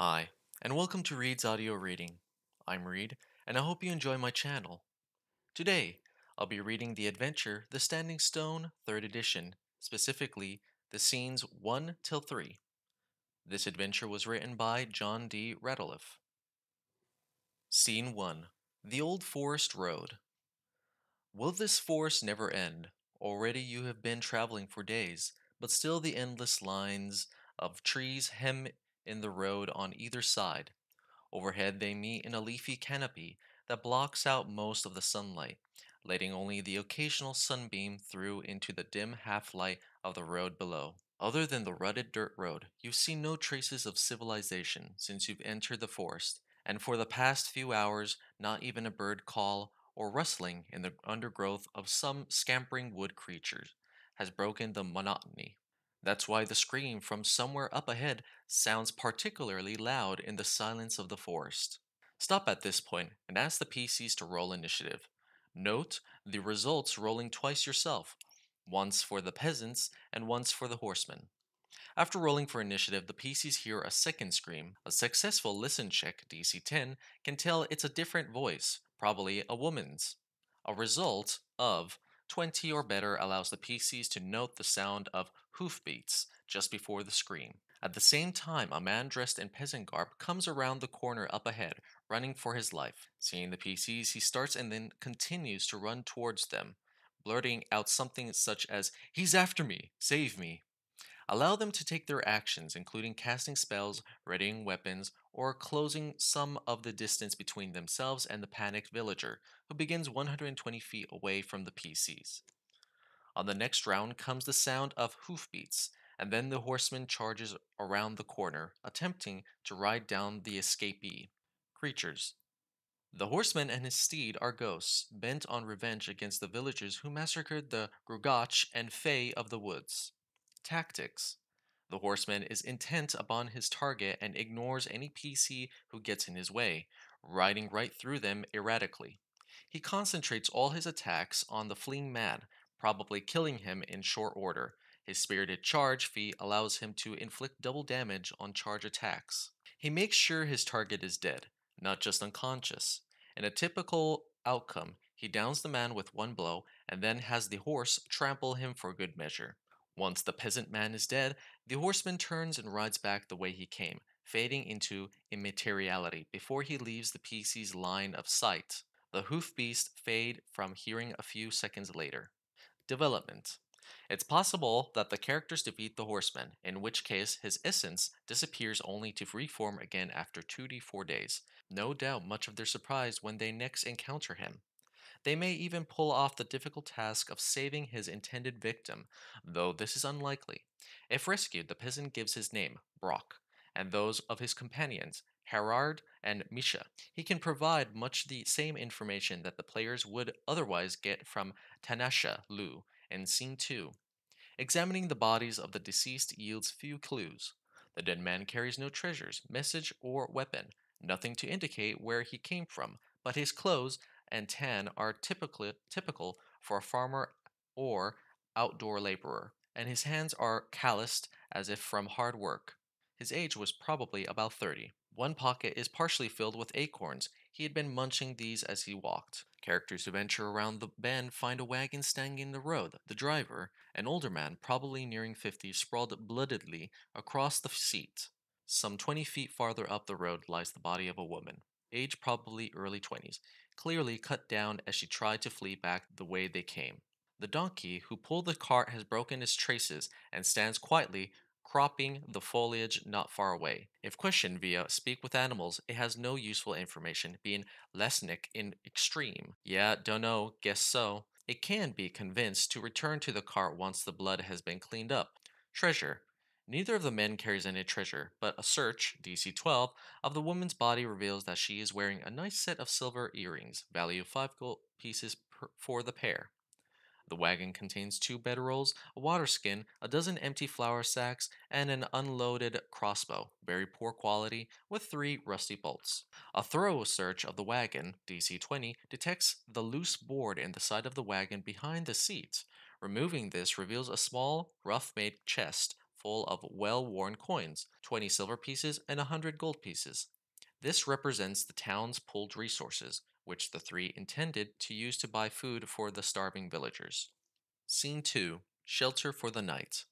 Hi, and welcome to Reed's Audio Reading. I'm Reed, and I hope you enjoy my channel. Today, I'll be reading the adventure The Standing Stone, 3rd edition, specifically the scenes 1 till 3. This adventure was written by John D. Radcliffe. Scene 1. The Old Forest Road. Will this forest never end? Already you have been traveling for days, but still the endless lines of trees hem in the road on either side. Overhead, they meet in a leafy canopy that blocks out most of the sunlight, letting only the occasional sunbeam through into the dim half light of the road below. Other than the rutted dirt road, you see no traces of civilization since you've entered the forest, and for the past few hours, not even a bird call or rustling in the undergrowth of some scampering wood creatures has broken the monotony. That's why the scream from somewhere up ahead sounds particularly loud in the silence of the forest. Stop at this point and ask the PCs to roll initiative. Note the results rolling twice yourself, once for the peasants and once for the horsemen. After rolling for initiative, the PCs hear a second scream. A successful listen check DC 10 can tell it's a different voice, probably a woman's. A result of 20 or better allows the PCs to note the sound of hoofbeats just before the scream. At the same time, a man dressed in peasant garb comes around the corner up ahead, running for his life. Seeing the PCs, he starts and then continues to run towards them, blurting out something such as, "He's after me! Save me!" Allow them to take their actions, including casting spells, readying weapons, or closing some of the distance between themselves and the panicked villager, who begins 120 feet away from the PCs. On the next round comes the sound of hoofbeats, and then the horseman charges around the corner, attempting to ride down the escapee. Creatures. The horseman and his steed are ghosts, bent on revenge against the villagers who massacred the Gruagach and Fae of the woods. Tactics. The horseman is intent upon his target and ignores any PC who gets in his way, riding right through them erratically. He concentrates all his attacks on the fleeing man, probably killing him in short order. His spirited charge feat allows him to inflict double damage on charge attacks. He makes sure his target is dead, not just unconscious. In a typical outcome, he downs the man with one blow and then has the horse trample him for good measure. Once the peasant man is dead, the horseman turns and rides back the way he came, fading into immateriality before he leaves the PC's line of sight. The hoof beast fade from hearing a few seconds later. Development. It's possible that the characters defeat the horseman, in which case his essence disappears only to reform again after 2d4 days. No doubt much of their surprise when they next encounter him. They may even pull off the difficult task of saving his intended victim, though this is unlikely. If rescued, the peasant gives his name, Brock, and those of his companions, Herard and Misha. He can provide much the same information that the players would otherwise get from Tanasha Lu in Scene 2. Examining the bodies of the deceased yields few clues. The dead man carries no treasures, message, or weapon, nothing to indicate where he came from, but his clothes and tan are typical for a farmer or outdoor laborer, and his hands are calloused as if from hard work. His age was probably about 30. One pocket is partially filled with acorns. He had been munching these as he walked. Characters who venture around the bend find a wagon standing in the road. The driver, an older man, probably nearing 50, sprawled bloodedly across the seat. Some 20 feet farther up the road lies the body of a woman, age probably early 20s, clearly cut down as she tried to flee back the way they came. The donkey who pulled the cart has broken its traces and stands quietly cropping the foliage not far away. If questioned via Speak with Animals, it has no useful information, being Lesnick in extreme. Yeah, dunno, guess so. It can be convinced to return to the cart once the blood has been cleaned up. Treasure. Neither of the men carries any treasure, but a search, DC 12, of the woman's body reveals that she is wearing a nice set of silver earrings, value 5 gold pieces for the pair. The wagon contains two bedrolls, a water skin, a dozen empty flour sacks, and an unloaded crossbow, very poor quality, with 3 rusty bolts. A thorough search of the wagon, DC 20, detects the loose board in the side of the wagon behind the seat. Removing this reveals a small, rough made chest full of well worn coins, 20 silver pieces, and 100 gold pieces. This represents the town's pooled resources, which the three intended to use to buy food for the starving villagers. Scene 2, Shelter for the Night.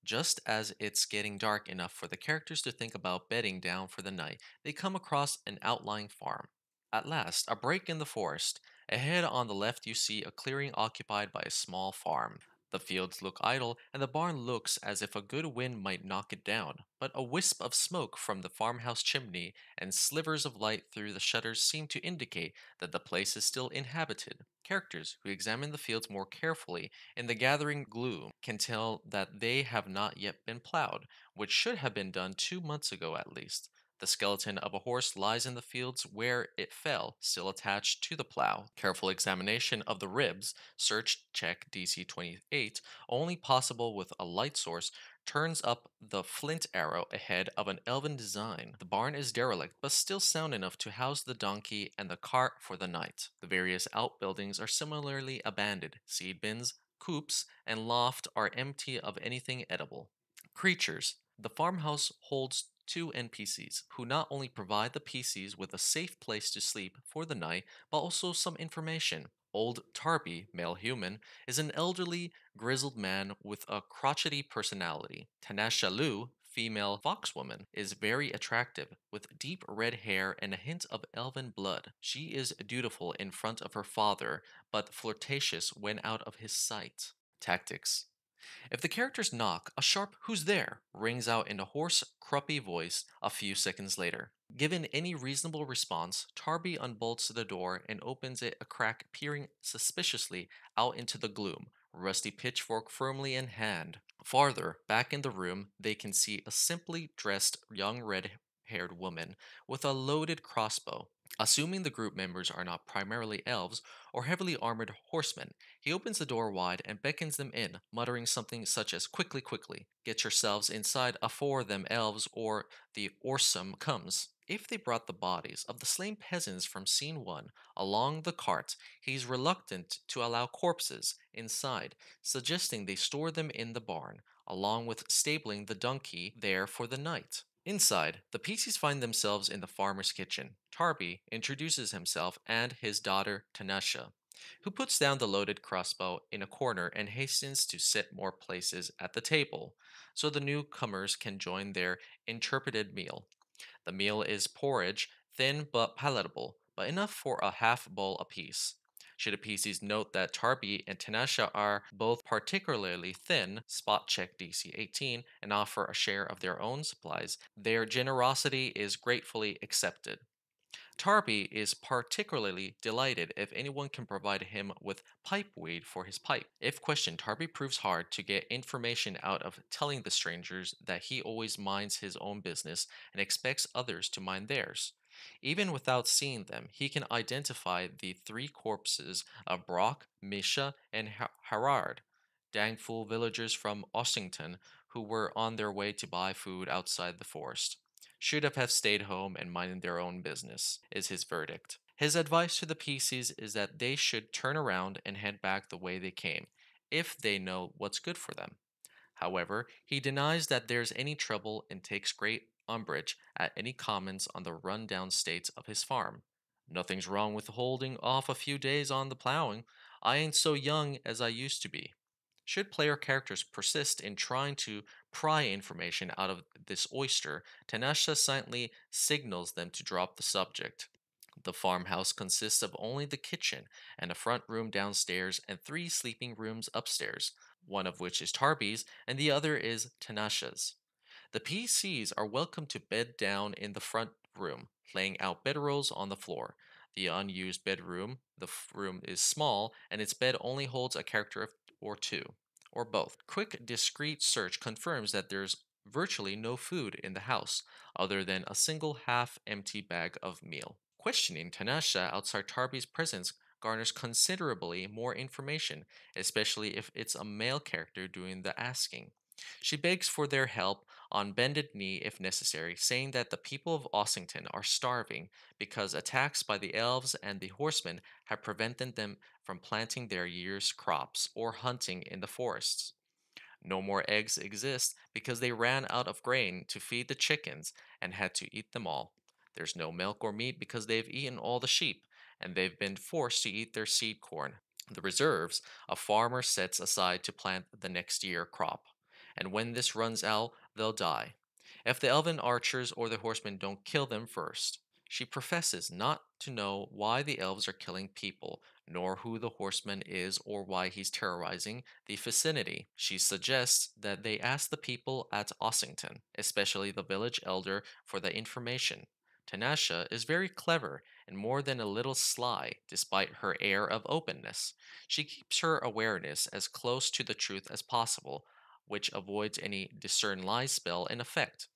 Just as it's getting dark enough for the characters to think about bedding down for the night, they come across an outlying farm. At last, a break in the forest. Ahead on the left, you see a clearing occupied by a small farm. The fields look idle, and the barn looks as if a good wind might knock it down. But a wisp of smoke from the farmhouse chimney and slivers of light through the shutters seem to indicate that the place is still inhabited. Characters who examine the fields more carefully in the gathering gloom can tell that they have not yet been plowed, which should have been done 2 months ago at least. The skeleton of a horse lies in the fields where it fell, still attached to the plow. Careful examination of the ribs, search check DC 28, only possible with a light source, turns up the flint arrow ahead of an elven design. The barn is derelict, but still sound enough to house the donkey and the cart for the night. The various outbuildings are similarly abandoned. Seed bins, coops, and loft are empty of anything edible. Creatures. The farmhouse holds two NPCs who not only provide the PCs with a safe place to sleep for the night, but also some information. Old Tarby, male human, is an elderly, grizzled man with a crotchety personality. Tanasha Lu, female foxwoman, is very attractive, with deep red hair and a hint of elven blood. She is dutiful in front of her father, but flirtatious when out of his sight. Tactics. If the characters knock, a sharp "Who's there?" rings out in a hoarse, croupy voice a few seconds later. Given any reasonable response, Tarby unbolts the door and opens it a crack, peering suspiciously out into the gloom, rusty pitchfork firmly in hand. Farther back in the room, they can see a simply dressed young red haired woman with a loaded crossbow. Assuming the group members are not primarily elves or heavily armored horsemen, he opens the door wide and beckons them in, muttering something such as "Quickly, quickly, get yourselves inside afore them elves or the orsum comes." If they brought the bodies of the slain peasants from scene 1 along the cart, he's reluctant to allow corpses inside, suggesting they store them in the barn, along with stabling the donkey there for the night. Inside, the PCs find themselves in the farmer's kitchen. Tarby introduces himself and his daughter Tanasha, who puts down the loaded crossbow in a corner and hastens to set more places at the table so the newcomers can join their interpreted meal. The meal is porridge, thin but palatable, but enough for a half bowl apiece. Should the PCs note that Tarby and Tanasha are both particularly thin, spot check DC 18, and offer a share of their own supplies, their generosity is gratefully accepted. Tarby is particularly delighted if anyone can provide him with pipe weed for his pipe. If questioned, Tarby proves hard to get information out of telling the strangers that he always minds his own business and expects others to mind theirs. Even without seeing them, he can identify the three corpses of Brock, Misha, and Harard, dang-fool villagers from Ossington who were on their way to buy food outside the forest. Should have stayed home and minded their own business, is his verdict. His advice to the PCs is that they should turn around and head back the way they came, if they know what's good for them. However, he denies that there's any trouble and takes great umbrage at any comments on the run-down state of his farm. Nothing's wrong with holding off a few days on the plowing. I ain't so young as I used to be. Should player characters persist in trying to pry information out of this oyster, Tanasha silently signals them to drop the subject. The farmhouse consists of only the kitchen and a front room downstairs and three sleeping rooms upstairs, one of which is Tarby's and the other is Tanasha's. The PCs are welcome to bed down in the front room, laying out bedrolls on the floor. The unused bedroom, room is small, and its bed only holds a character or two, or both. Quick, discreet search confirms that there's virtually no food in the house, other than a single half-empty bag of meal. Questioning Tanasha outside Tarby's presence garners considerably more information, especially if it's a male character doing the asking. She begs for their help on bended knee if necessary, saying that the people of Ossington are starving because attacks by the elves and the horsemen have prevented them from planting their year's crops or hunting in the forests. No more eggs exist because they ran out of grain to feed the chickens and had to eat them all. There's no milk or meat because they've eaten all the sheep and they've been forced to eat their seed corn. The reserves a farmer sets aside to plant the next year crop. And when this runs out, they'll die. If the elven archers or the horsemen don't kill them first. She professes not to know why the elves are killing people, nor who the horseman is or why he's terrorizing the vicinity. She suggests that they ask the people at Ossington, especially the village elder, for the information. Tanasha is very clever and more than a little sly, despite her air of openness. She keeps her awareness as close to the truth as possible, which avoids any discern lies spell in effect,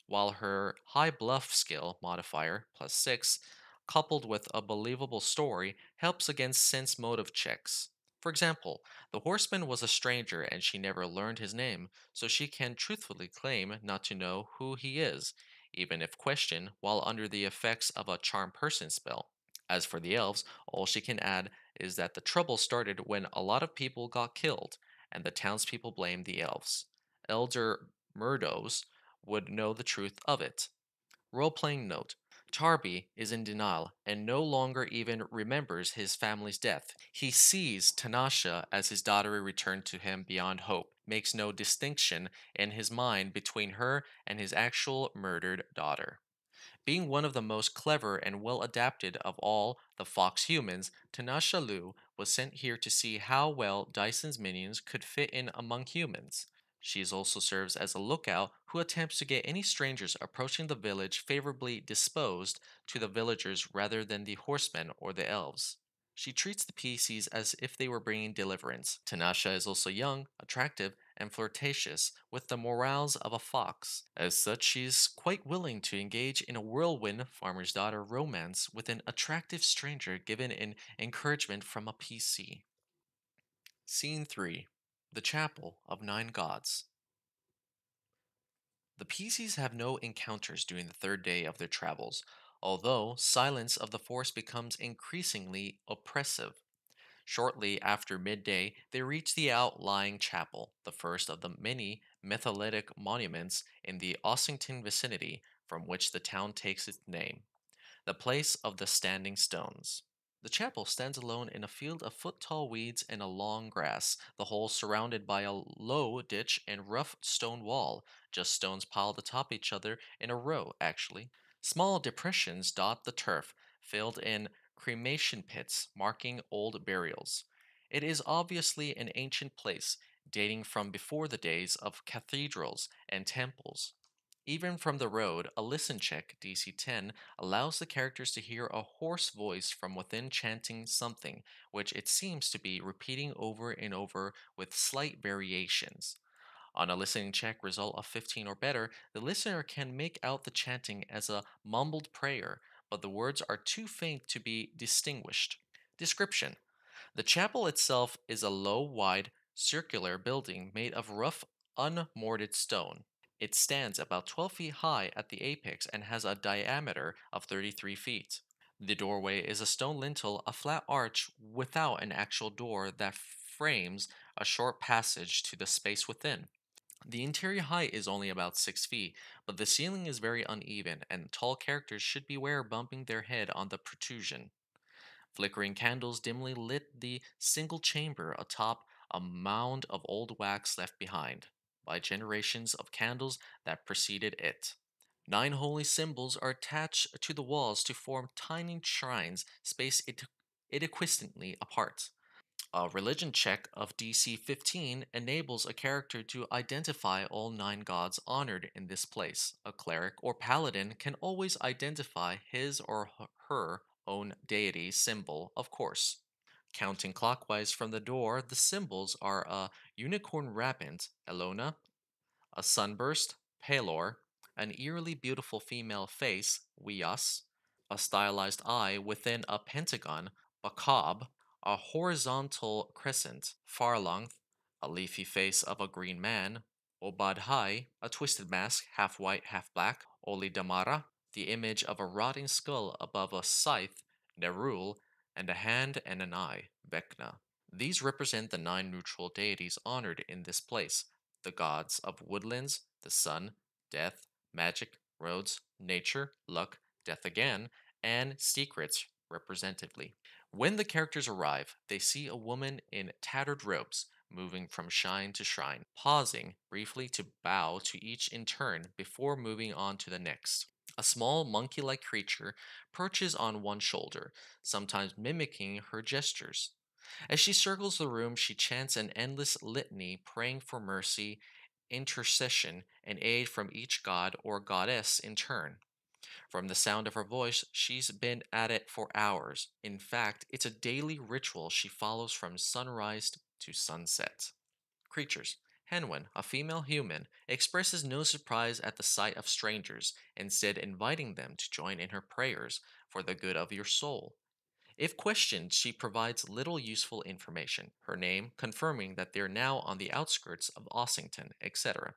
while her high bluff skill modifier +6, coupled with a believable story, helps against sense motive checks. For example, the horseman was a stranger and she never learned his name, so she can truthfully claim not to know who he is, even if questioned while under the effects of a charm person spell. As for the elves, all she can add is that the trouble started when a lot of people got killed, and the townspeople blamed the elves. Elder Murdos would know the truth of it. Role playing note: Tarby is in denial and no longer even remembers his family's death. He sees Tanasha as his daughter returned to him beyond hope, makes no distinction in his mind between her and his actual murdered daughter. Being one of the most clever and well adapted of all the fox humans, Tanasha Lu was sent here to see how well Dyson's minions could fit in among humans. She also serves as a lookout who attempts to get any strangers approaching the village favorably disposed to the villagers rather than the horsemen or the elves. She treats the PCs as if they were bringing deliverance. Tanasha is also young, attractive, and flirtatious, with the morals of a fox. As such, she's quite willing to engage in a whirlwind farmer's daughter romance with an attractive stranger given an encouragement from a PC. Scene 3: The Chapel of Nine Gods. The PCs have no encounters during the third day of their travels, although silence of the force becomes increasingly oppressive. Shortly after midday, they reach the outlying chapel, the first of the many methallitic monuments in the Ossington vicinity from which the town takes its name, the place of the standing stones. The chapel stands alone in a field of foot tall weeds and a long grass, the whole surrounded by a low ditch and rough stone wall, just stones piled atop each other in a row, actually. Small depressions dot the turf, filled in cremation pits marking old burials. It is obviously an ancient place, dating from before the days of cathedrals and temples. Even from the road, a listen check DC 10 allows the characters to hear a hoarse voice from within chanting something, which it seems to be repeating over and over with slight variations. On a listening check result of 15 or better, the listener can make out the chanting as a mumbled prayer, but the words are too faint to be distinguished. Description: The chapel itself is a low, wide, circular building made of rough, unmortared stone. It stands about 12 feet high at the apex and has a diameter of 33 feet. The doorway is a stone lintel, a flat arch without an actual door that frames a short passage to the space within. The interior height is only about 6 feet, but the ceiling is very uneven, and tall characters should beware bumping their head on the protrusion. Flickering candles dimly lit the single chamber atop a mound of old wax left behind by generations of candles that preceded it. Nine holy symbols are attached to the walls to form tiny shrines spaced equidistantly apart. A religion check of DC 15 enables a character to identify all nine gods honored in this place. A cleric or paladin can always identify his or her own deity symbol, of course. Counting clockwise from the door, the symbols are a unicorn rampant, Elona, a sunburst, Palor, an eerily beautiful female face, Wias, a stylized eye within a pentagon, Bakab, a horizontal crescent, Farlangth, a leafy face of a green man, Obadhai, a twisted mask, half white, half black, Oli Damara, the image of a rotting skull above a scythe, Nerul, and a hand and an eye, Vecna. These represent the nine neutral deities honored in this place. the gods of woodlands, the sun, death, magic, roads, nature, luck, death again, and secrets, representatively. When the characters arrive, they see a woman in tattered robes moving from shrine to shrine, pausing briefly to bow to each in turn before moving on to the next. A small monkey like creature perches on one shoulder, sometimes mimicking her gestures. As she circles the room, she chants an endless litany, praying for mercy, intercession, and aid from each god or goddess in turn. From the sound of her voice, she's been at it for hours. In fact, it's a daily ritual she follows from sunrise to sunset. Creatures. Henwen, a female human, expresses no surprise at the sight of strangers, instead inviting them to join in her prayers for the good of your soul. If questioned, she provides little useful information, her name confirming that they're now on the outskirts of Ossington, etc.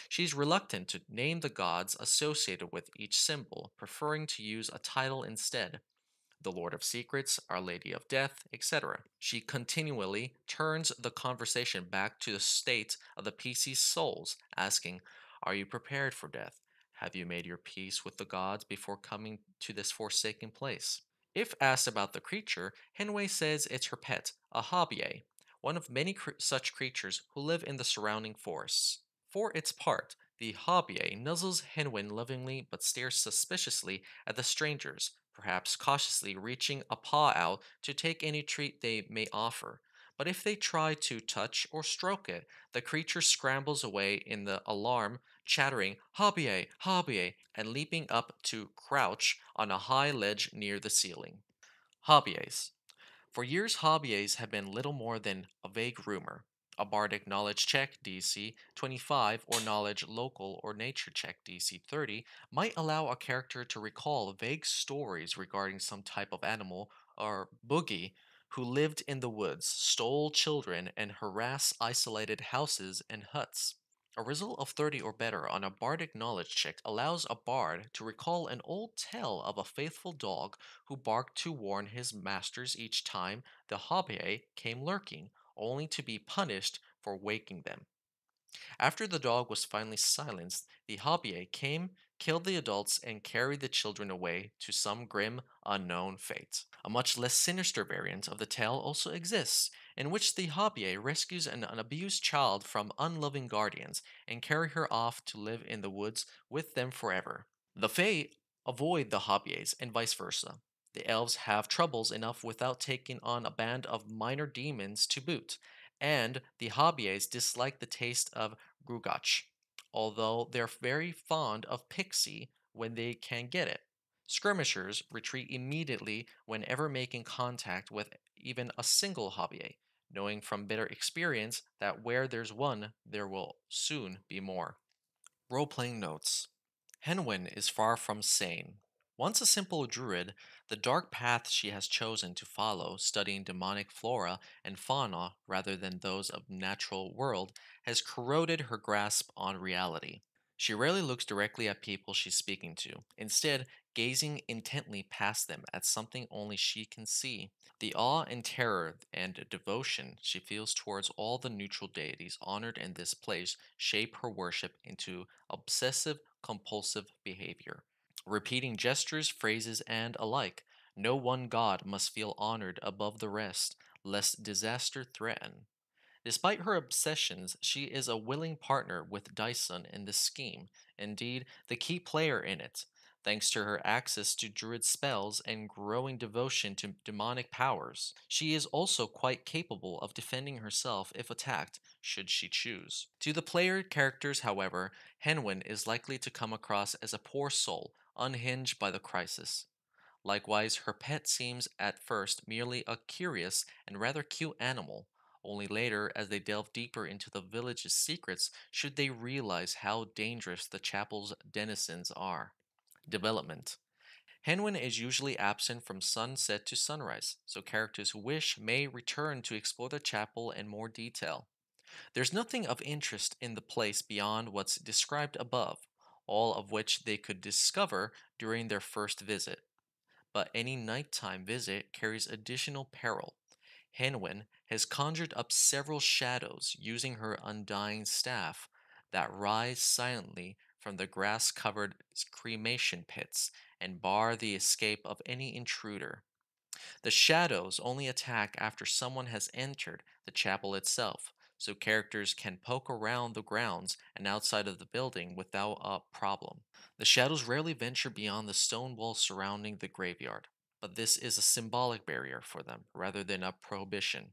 She's reluctant to name the gods associated with each symbol, preferring to use a title instead. The Lord of Secrets, Our Lady of Death, etc. She continually turns the conversation back to the state of the PC's souls, asking, "Are you prepared for death? Have you made your peace with the gods before coming to this forsaken place?" If asked about the creature, Henway says it's her pet, a hobie, one of many such creatures who live in the surrounding forests. For its part, the hobie nuzzles Henwin lovingly but stares suspiciously at the strangers, perhaps cautiously reaching a paw out to take any treat they may offer. But if they try to touch or stroke it, the creature scrambles away in the alarm, chattering "Hobie, hobie," and leaping up to crouch on a high ledge near the ceiling. Hobies. For years, hobbies have been little more than a vague rumor. A bardic knowledge check DC 25 or knowledge local or nature check DC 30 might allow a character to recall vague stories regarding some type of animal or boogie who lived in the woods, stole children, and harassed isolated houses and huts. A result of 30 or better on a bardic knowledge check allows a bard to recall an old tale of a faithful dog who barked to warn his masters each time the hobby came lurking, only to be punished for waking them. After the dog was finally silenced, the hobby came, killed the adults, and carried the children away to some grim, unknown fate. A much less sinister variant of the tale also exists, in which the hobby rescues an abused child from unloving guardians and carry her off to live in the woods with them forever. The Fae avoid the Hobies and vice versa. The elves have troubles enough without taking on a band of minor demons to boot, and the Hobies dislike the taste of Grugach, although they're very fond of Pixie when they can get it. Skirmishers retreat immediately whenever making contact with even a single Hobie, knowing from bitter experience that where there's one, there will soon be more. Role playing notes. Henwin is far from sane. Once a simple druid, the dark path she has chosen to follow, studying demonic flora and fauna rather than those of natural world, has corroded her grasp on reality. She rarely looks directly at people she's speaking to, instead, gazing intently past them at something only she can see. The awe and terror and devotion she feels towards all the neutral deities honored in this place shape her worship into obsessive compulsive behavior. Repeating gestures, phrases, and alike. No one god must feel honored above the rest, lest disaster threaten. Despite her obsessions, she is a willing partner with Dyson in this scheme, indeed, the key player in it. Thanks to her access to druid spells and growing devotion to demonic powers, she is also quite capable of defending herself if attacked, should she choose. To the player characters, however, Henwin is likely to come across as a poor soul, unhinged by the crisis. Likewise, her pet seems at first merely a curious and rather cute animal. Only later, as they delve deeper into the village's secrets, should they realize how dangerous the chapel's denizens are. Development. Henwin is usually absent from sunset to sunrise, so characters who wish may return to explore the chapel in more detail. There's nothing of interest in the place beyond what's described above, all of which they could discover during their first visit. But any nighttime visit carries additional peril. Henwin has conjured up several shadows using her undying staff, that rise silently from the grass covered cremation pits and bar the escape of any intruder. The shadows only attack after someone has entered the chapel itself, so characters can poke around the grounds and outside of the building without a problem. The shadows rarely venture beyond the stone wall surrounding the graveyard, but this is a symbolic barrier for them rather than a prohibition.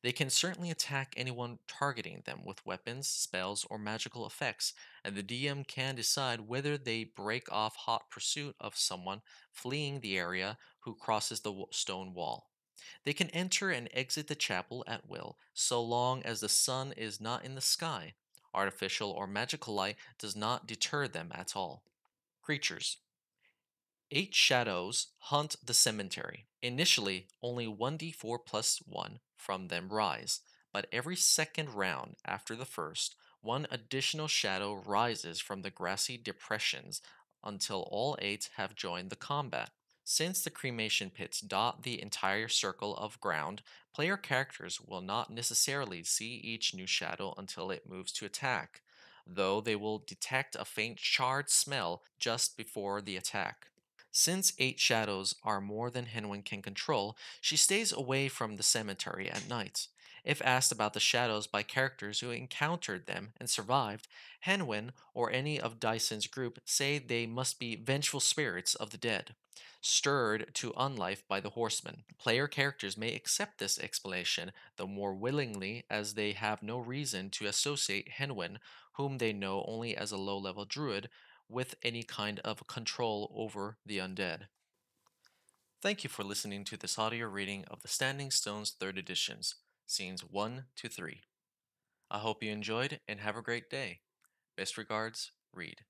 They can certainly attack anyone targeting them with weapons, spells, or magical effects, and the DM can decide whether they break off hot pursuit of someone fleeing the area who crosses the stone wall. They can enter and exit the chapel at will, so long as the sun is not in the sky. Artificial or magical light does not deter them at all. Creatures. Eight shadows hunt the cemetery. Initially, only 1d4 plus 1 from them rise, but every second round after the first, one additional shadow rises from the grassy depressions until all eight have joined the combat. Since the cremation pits dot the entire circle of ground, player characters will not necessarily see each new shadow until it moves to attack, though they will detect a faint charred smell just before the attack. Since eight shadows are more than Henwin can control, she stays away from the cemetery at night. If asked about the shadows by characters who encountered them and survived, Henwin or any of Dyson's group say they must be vengeful spirits of the dead, stirred to unlife by the horsemen. Player characters may accept this explanation, though more willingly, as they have no reason to associate Henwin, whom they know only as a low level druid, with any kind of control over the undead. Thank you for listening to this audio reading of the Standing Stones 3rd Editions, scenes 1 to 3. I hope you enjoyed and have a great day. Best regards, Reed.